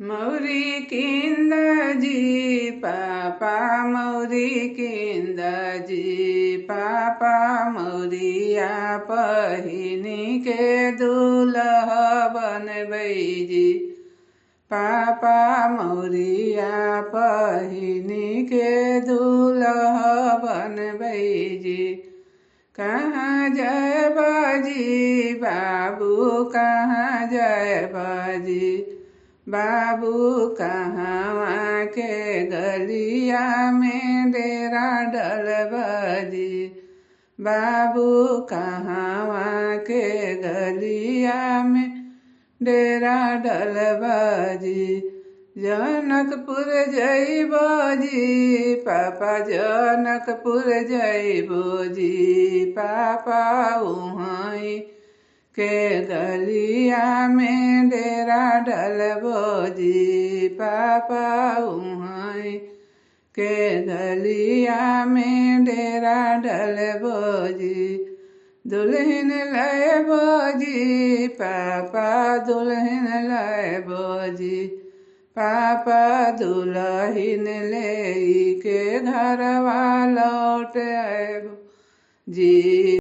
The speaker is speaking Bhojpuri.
मौरी किंद जी पापा मौरी किंद जी पापा मौरिया पहिनी के दूल्ह बनबै जी पापा मौरिया पहिनी के दूल्ह बनबै जी। कहाँ जय बाजी बाबू कहाँ जय बाजी बाबू कहाँ के गलिया में डेरा डलबाजी बाबू कहाँ के गलिया में डेरा डलबाजी। जनकपुर जइबो जी पापा जनकपुर जइबो जी पापा उहाँ के गलिया में डेरा डलबो जी पापा उहाँ के गलिया में डेरा डलबो जी। दुल्हन लैबो जी पापा दुल्हन लैबो जी पापा दुल्हन ले के घरवा लौट आएबो जी।